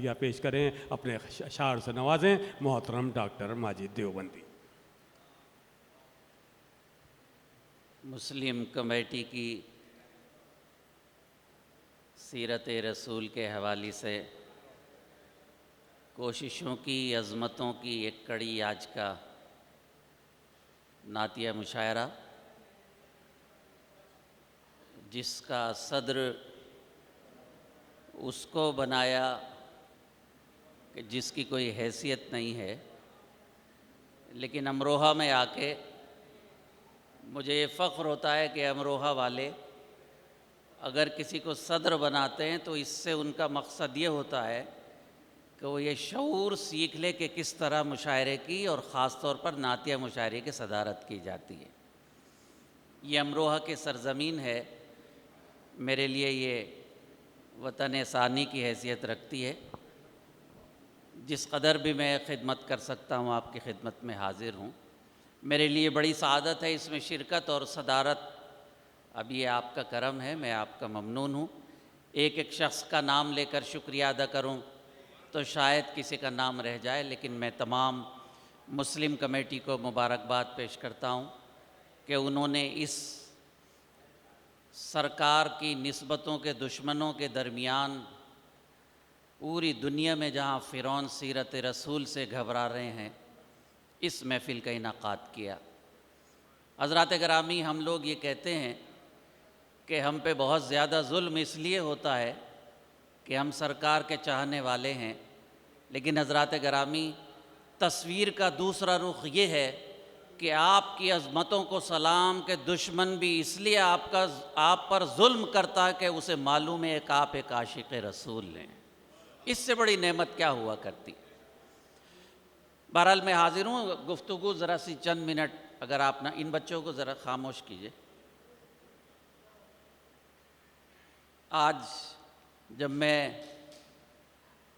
हदिया पेश करें, अपने शार से नवाजें मोहतरम डॉक्टर माजिद देवबंदी। मुस्लिम कमेटी की सीरत रसूल के हवाले से कोशिशों की, अज़मतों की एक कड़ी आज का नातिया मुशायरा, जिसका सदर उसको बनाया कि जिसकी कोई हैसियत नहीं है, लेकिन अमरोहा में आके मुझे ये फ़ख्र होता है कि अमरोहा वाले अगर किसी को सदर बनाते हैं तो इससे उनका मकसद ये होता है कि वो ये शऊर सीख ले कि किस तरह मुशायरे की और ख़ास तौर पर नातिया मुशायरे की सदारत की जाती है। ये अमरोहा की सरज़मीन है, मेरे लिए ये वतन सानी की हैसियत रखती है। जिस कदर भी मैं खिदमत कर सकता हूँ आपकी खिदमत में हाज़िर हूँ। मेरे लिए बड़ी सआदत है इसमें शिरकत और सदारत। अब ये आपका करम है, मैं आपका ममनून हूँ। एक एक शख्स का नाम लेकर शुक्रिया अदा करूँ तो शायद किसी का नाम रह जाए, लेकिन मैं तमाम मुस्लिम कमेटी को मुबारकबाद पेश करता हूँ कि उन्होंने इस सरकार की निस्बतों के दुश्मनों के दरमियान पूरी दुनिया में जहाँ फ़िरौन सीरत रसूल से घबरा रहे हैं, इस महफ़िल का इनाक़ाद किया। हज़रात गिरामी, हम लोग ये कहते हैं कि हम पे बहुत ज़्यादा जुल्म इसलिए होता है कि हम सरकार के चाहने वाले हैं, लेकिन हज़रात गिरामी, तस्वीर का दूसरा रुख ये है कि आपकी अज़मतों को सलाम के दुश्मन भी इसलिए आप पर जुल्म करता है कि उसे मालूम है कि आप एक आशिक़ रसूल हैं। इससे बड़ी नेमत क्या हुआ करती। बहरहाल मैं हाज़िर हूँ। गुफ्तगू ज़रा सी चंद मिनट, अगर आप ना इन बच्चों को ज़रा खामोश कीजिए। आज जब मैं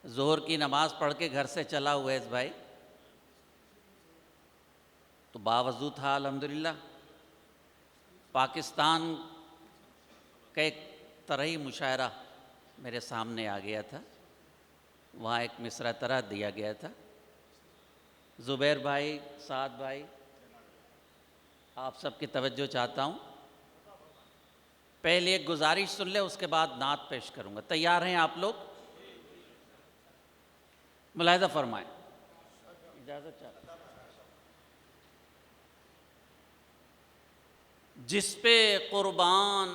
ज़ोहर की नमाज़ पढ़ के घर से चला उवैस भाई, तो बावजूद था अल्हम्दुलिल्लाह। पाकिस्तान का एक तरही मुशायरा मेरे सामने आ गया था। वहाँ एक मिसरा तरह दिया गया था। ज़ुबैर भाई, साद भाई, आप सबकी तवज्जो चाहता हूँ। पहले एक गुजारिश सुन ले, उसके बाद नात पेश करूँगा। तैयार हैं आप लोग? मुलाहिज़ा फरमाएं। इजाज़त चाहता हूँ। जिस पे कुर्बान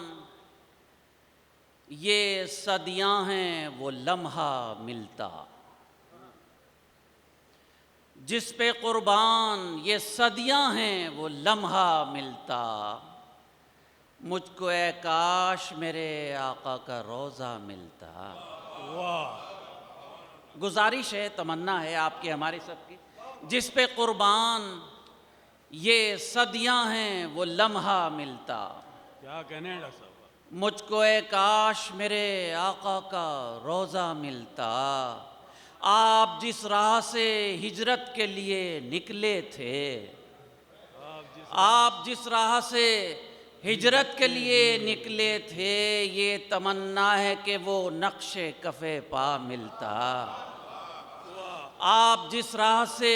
ये सदियां हैं वो लम्हा मिलता, जिस पे कुर्बान ये सदियां हैं वो लम्हा मिलता, मुझको ए काश मेरे आका का रोज़ा मिलता। वाह! गुजारिश है, तमन्ना है आपकी हमारी सबकी। जिस पे कुर्बान ये सदियां हैं वो लम्हा मिलता। क्या कहने हैं डॉक्टर साहब? मुझको ए काश मेरे आका का रोज़ा मिलता। आप जिस राह से हिजरत के लिए निकले थे, आप जिस राह से हिजरत के लिए निकले थे, ये तमन्ना है कि वो नक्शे कफ़े पा मिलता। आप जिस राह से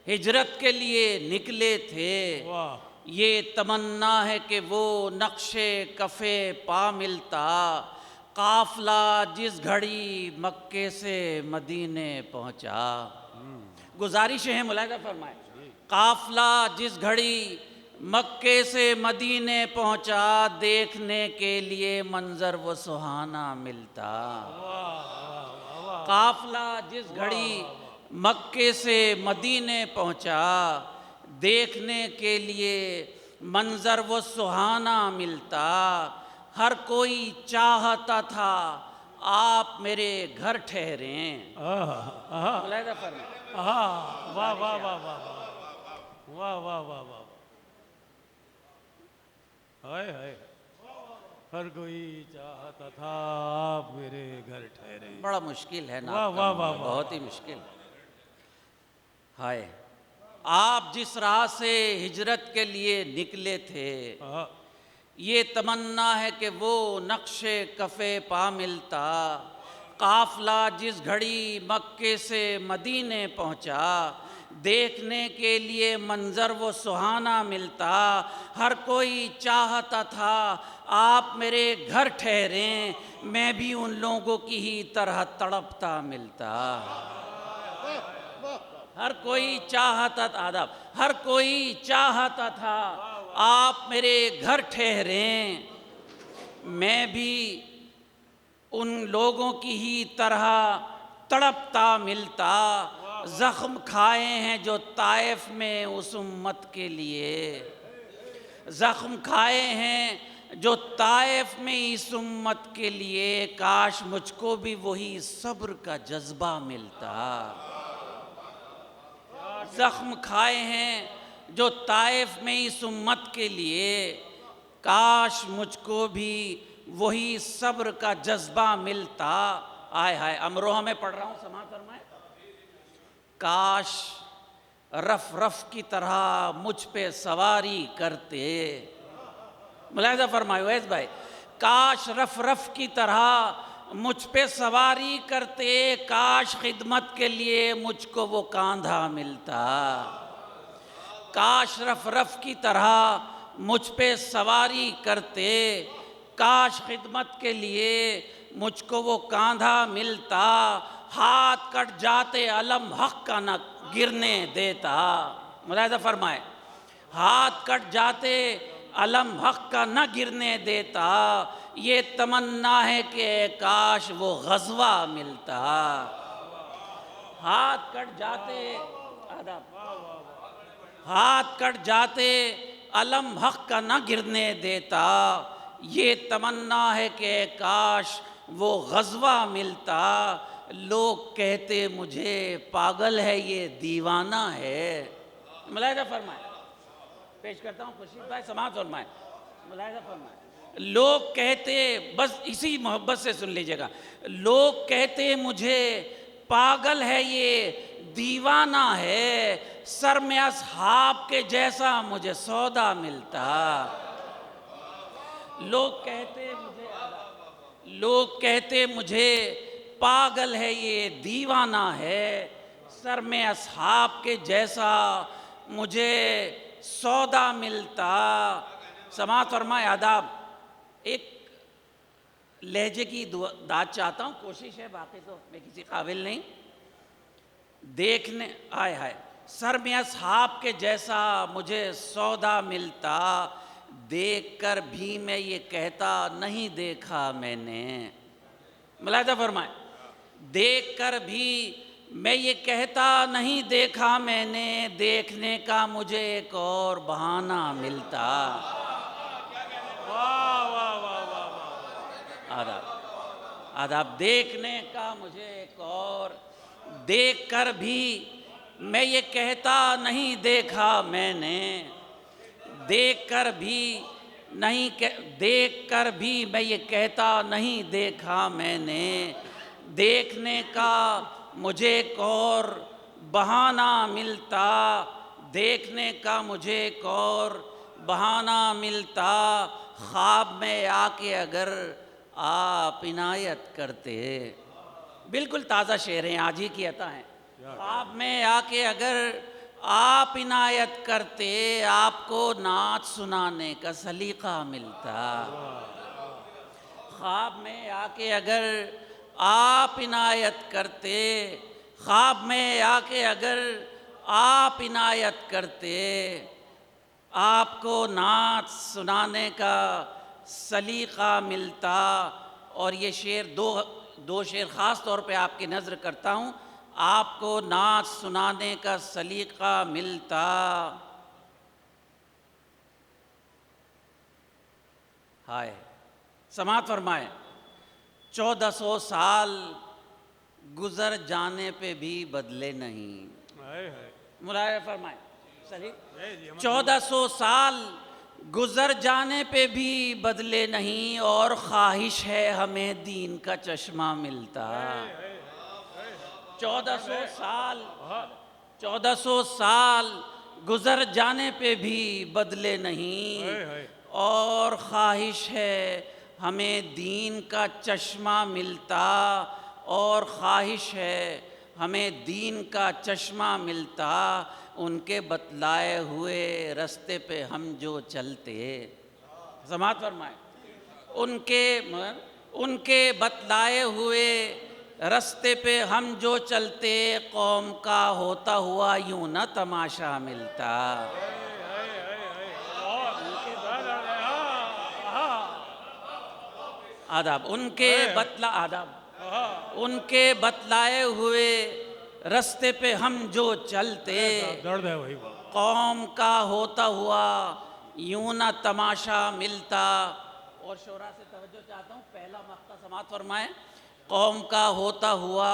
हिजरत के लिए निकले थे, ये तमन्ना है कि वो नक्शे कफ़े पा मिलता। काफ़िला जिस घड़ी मक्के से मदीने पहुँचा। गुजारिश है, मुलाहिज़ा फरमाएं। काफ़िला जिस घड़ी मक्के से मदीने पहुँचा, देखने के लिए मंजर वो सुहाना मिलता। काफ़िला जिस घड़ी मक्के से मदीने पहुँचा, देखने के लिए मंजर वो सुहाना मिलता। हर कोई चाहता था आप मेरे घर ठहरें। मुलाहिज़ा फरमाएं। वाह वाह वाह वाह वाह वाह वाह वाह, हाय हाय। हर कोई चाहता था आप मेरे घर ठहरे। बड़ा मुश्किल है ना। वाह वाह वाह, बहुत ही मुश्किल। हाय, आप जिस राह से हिजरत के लिए निकले थे, ये तमन्ना है कि वो नक्शे कफ़े पा मिलता। काफिला जिस घड़ी मक्के से मदीने पहुंचा, देखने के लिए मंजर वो सुहाना मिलता। हर कोई चाहता था आप मेरे घर ठहरें, मैं भी उन लोगों की ही तरह तड़पता मिलता। हर कोई चाहता था, आदाब, हर कोई चाहता था आप मेरे घर ठहरें, मैं भी उन लोगों की ही तरह तड़पता मिलता। जख्म खाए हैं जो ताइफ में उस उम्मत के लिए, जख्म खाए हैं जो ताइफ में इस उम्मत के लिए, काश मुझको भी वही सब्र का जज्बा मिलता। जख्म खाए हैं जो ताइफ में इस उम्मत के लिए, काश मुझको भी वही सब्र का जज्बा मिलता। आय हाय, अमरोहा में पढ़ रहा हूँ, समाअत फरमाए। काश रफ रफ की तरह मुझ पे सवारी करते, मुलाहिज़ा फरमाए वैस भाई, काश रफ रफ की तरह मुझ पे सवारी करते, काश खिदमत के लिए मुझको वो कांधा मिलता। काश रफ रफ की तरह मुझ पे सवारी करते, काश खिदमत के लिए मुझको वो कांधा मिलता। हाथ कट जाते अलम हक का न गिरने देता, मुलाहिज़ा फरमाए, हाथ कट जाते अलम हक का न गिरने देता। ये तमन्ना है कि काश वो गज़वा मिलता। हाथ कट जाते, हाथ कट जाते अलम हक का न गिरने देता। ये तमन्ना है कि काश वो गज़वा मिलता। लोग कहते मुझे पागल है ये दीवाना है, मुलाहिज़ा फरमाए, पेश करता हूँ खुर्शीद भाई, समाअत फरमाए, मुलाहिज़ा फरमाए। लोग कहते, बस इसी मोहब्बत से सुन लीजिएगा, लोग कहते मुझे पागल है ये दीवाना है, सर में असहाब के जैसा मुझे सौदा मिलता। लोग कहते मुझे पागल है ये दीवाना है, सर में असहाब के जैसा मुझे सौदा मिलता। समाअत फरमाए, आदाब, एक लहजे की दाद चाहता हूँ, कोशिश है, बाकी तो मैं किसी काबिल नहीं। देखने आए हाय, सर में असहाब के जैसा मुझे सौदा मिलता, देखकर भी मैं ये कहता नहीं देखा मैंने, मुलाहिज़ा फरमाए, देखकर भी मैं ये कहता नहीं देखा मैंने, देखने का मुझे एक और बहाना मिलता। आदाब, आदाब, देखने का मुझे एक और, देखकर भी मैं ये कहता नहीं देखा मैंने, देखकर भी नहीं, देखकर भी मैं ये कहता नहीं देखा मैंने, देखने का मुझे एक और बहाना मिलता, देखने का मुझे एक और बहाना मिलता। ख्वाब में आके अगर आप इनायत करते, बिल्कुल ताज़ा शेर हैं, आज ही की अता हैं। ख्वाब में आके अगर आप इनायत करते, आपको नात सुनाने का सलीका मिलता। ख्वाब में आके अगर आप इनायत करते, ख्वाब में आके अगर आप इनायत करते, आपको नात सुनाने का सलीका मिलता। और ये शेर दो शेर ख़ास तौर पे आपकी नज़र करता हूँ, आपको नात सुनाने का सलीका मिलता। हाय, समाअत फरमाए, 1400 साल गुजर जाने पे भी बदले नहीं, मुलाहिज़ा फरमाए, सही, 1400 साल गुजर जाने पे भी बदले नहीं, और ख्वाहिश है हमें दीन का चश्मा मिलता। 1400 साल गुजर जाने पे भी बदले नहीं, और ख्वाहिश है हमें दीन का चश्मा मिलता। और ख्वाहिश है हमें दीन का चश्मा मिलता, उनके बतलाए हुए रास्ते पे हम जो चलते। समात फरमाए, उनके बतलाए हुए रास्ते पे हम जो चलते, कौम का होता हुआ यूं न तमाशा मिलता। आदाब उनके बतलाए हुए रास्ते पे हम जो चलते, दर्द है वही कौम का होता हुआ यूं न तमाशा मिलता। और शोरा से तवज्जो चाहता हूँ, पहला मक्ता समात फरमाए, कौम का होता हुआ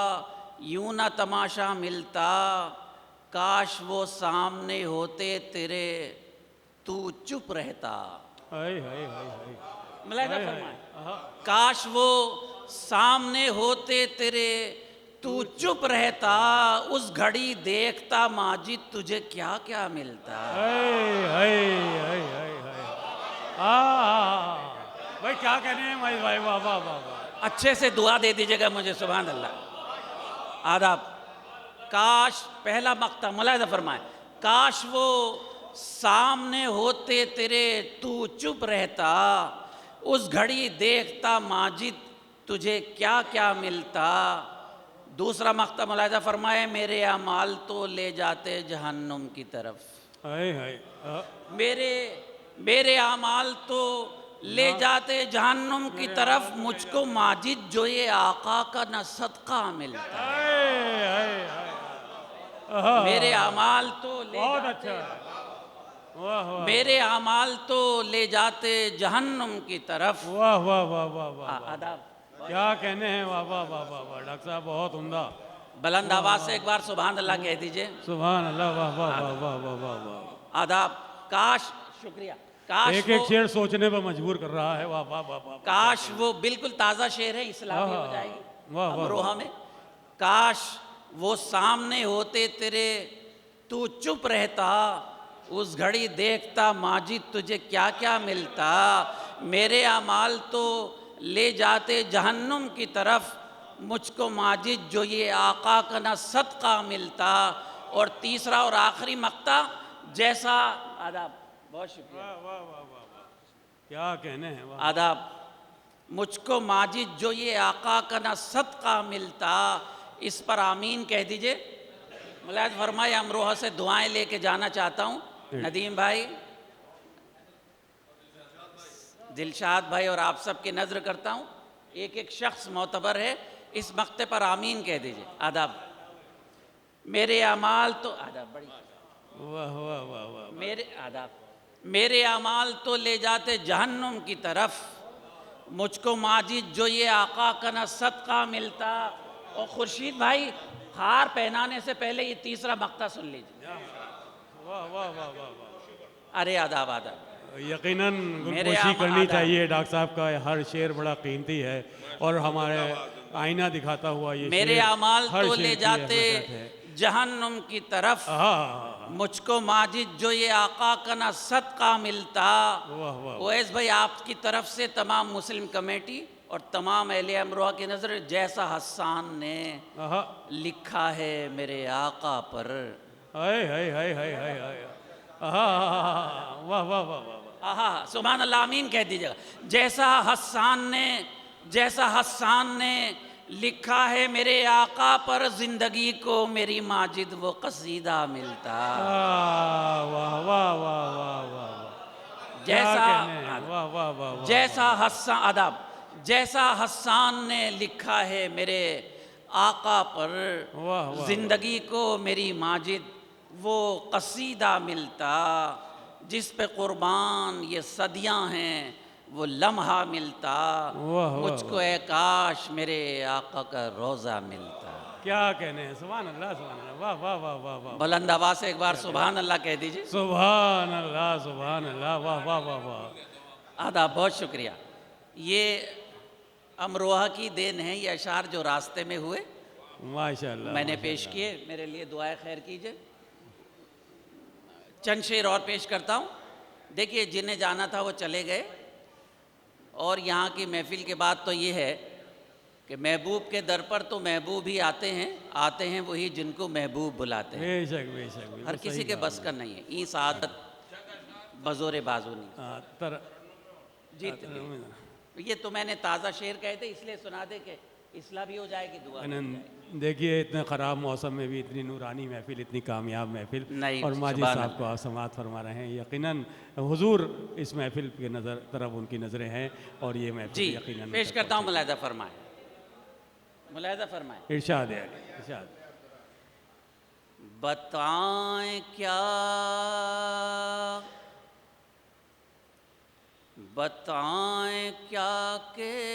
यूं न तमाशा मिलता, काश वो सामने होते तेरे तू चुप रहता। हाय हाय हाय हाय मुलाहिजा फरमाए, काश वो सामने होते तेरे तू चुप रहता, उस घड़ी देखता माजिद तुझे क्या क्या मिलता। हाय हाय हाय हाय हाय भाई क्या कहने हैं भाई भाई वाह वाह वाह वाह। अच्छे से दुआ दे दीजिएगा मुझे, सुभान अल्लाह। आदाब, काश, पहला मक्ता मुलाहिजा फरमाए, काश वो सामने होते तेरे तू चुप रहता, उस घड़ी देखता माजिद तुझे क्या क्या मिलता। दूसरा मक्ता मुलाहिजा फरमाए, मेरे अमाल तो ले जाते जहन्नुम की तरफ। हाय हाय मेरे अमाल तो ले जाते जहन्नुम की तरफ, मुझको माजिद जो ये आका का न सदका मिलता। हाय हाय हाय मेरे अमाल तो ले बहुत जाते, अच्छा है। वाह वाह मेरे अमाल तो ले जाते जहन्नुम की तरफ। वाह वाह वाह वाह वाह वाह। आदाब, क्या कहने हैं वाह वाह वाह वाह वाह। डॉक्टर साहब बहुत उम्दा। बुलंद आवाज से एक बार सुभान अल्लाह कह दीजिए। सुभान अल्लाह वाह वाह वाह वाह वाह वाह वाह। आदाब, काश, शुक्रिया, काश एक एक शेर सोचने पर मजबूर कर रहा है। वाह वाह वाह वाह। काश वो बिल्कुल ताज़ा शेर है, इस्लामी हो जाएगी वाह वाह अमरोहा में। काश वो सामने होते तेरे तू चुप रहता, उस घड़ी देखता माजिद तुझे क्या क्या मिलता। मेरे अमाल तो ले जाते जहन्नुम की तरफ, मुझको माजिद जो ये आका का न सदका मिलता। और तीसरा और आखिरी मक्ता, जैसा, आदाब, बहुत शुक्रिया, वाह वाह वाह वाह वाह। क्या कहने हैं वाह। आदाब, मुझको माजिद जो ये आका का न सदका मिलता। इस पर आमीन कह दीजिए। मुलायद फरमाए, अमरोहा से दुआएं लेके जाना चाहता हूँ। नदीम भाई, दिलशाद भाई और आप सब की नज़र करता हूँ, एक एक शख्स मोतबर है, इस मक्ते पर आमीन कह दीजिए। आदाब, मेरे अमाल तो, आदाब, बड़ी, वाह वाह वाह वाह। मेरे, आदाब, मेरे अमाल तो ले जाते जहन्नुम की तरफ, मुझको माजिद जो ये आका का न सदका मिलता। और खुर्शीद भाई, हार पहनाने से पहले ये तीसरा मक्ता सुन लीजिए। वाह वाह वाह वाह वाह। अरे आदाब, आदाब, यकीनन मेरे गुलपोशी करनी आदाब। चाहिए। डॉक्टर साहब का हर शेर बड़ा कीमती है और हमारे आईना दिखाता हुआ ये मेरे शेर अमाल हर तो शेर ले की जाते अहमियत है। जहन्नुम की तरफ, हाँ मुझको माजिद जो ये आका का न सदका मिलता। वाह वाह। ओवैस भाई, आपकी तरफ से तमाम मुस्लिम कमेटी और तमाम अहले अमरोहा की नज़र, जैसा हसन ने आहा, लिखा है मेरे आका पर। हाय हाय हाय हाय हाय हाय। आहा, वाह वाह वाह वाह। आहा, सुभान अल्लाह, आमीन कह दीजिएगा। जैसा हसन ने लिखा है मेरे आका पर, जिंदगी को मेरी माजिद वो कसीदा मिलता। वाह वाह वाह वाह वाह वाह। जैसा, वाह वाह वाह। जैसा हसन, आदाब, जैसा हसन ने लिखा है मेरे आका पर, वाह वाह। जिंदगी को मेरी माजिद वो कसीदा मिलता। जिस पे कुर्बान ये सदियां हैं वो लम्हा मिलता। वाह, मुझको ए काश मेरे आका का रोज़ा मिलता। क्या कहने हैं। सुभान अल्लाह सुभान अल्लाह। वाह वाह वाह वाह वाह। बुलंद आवाज से एक बार सुभान अल्लाह कह दीजिए। सुभान अल्लाह सुभान अल्लाह। वाह वाह वाह वाह। आदाब, बहुत शुक्रिया। ये अमरोहा की देन है, ये अशार जो रास्ते में हुए माशाअल्लाह मैंने पेश किए। मेरे लिए दुआएं खैर कीजिए। चंद शेर और पेश करता हूँ। देखिए, जिन्हें जाना था वो चले गए, और यहाँ की महफिल के बाद तो ये है कि महबूब के दर पर तो महबूब ही आते हैं वही जिनको महबूब बुलाते हैं। बेशक बेशक बिल्कुल हर किसी सही के कहा बस का नहीं है, ई सादत बजोरे बाजू नहीं। हाँ, तर जीत ये तो मैंने ताज़ा शेर कहे थे इसलिए सुना दे के इस्लाह भी हो जाएगी, दुआ भी हो जाएगी। देखिए इतने ख़राब मौसम में भी इतनी नूरानी महफिल, इतनी कामयाब महफिल, नहीं, और माजिद सुभान साहब अल्लाह। को आप समात फरमा रहे हैं। यकीनन हुजूर इस महफिल के तरफ उनकी नज़रें हैं और ये महफिल जी यकीनन पेश उन तक करता हूँ, पहुंचेगी। मुलाहिज़ा फरमाए। इरशाद है, इरशाद। बताएं क्या बताएं क्या के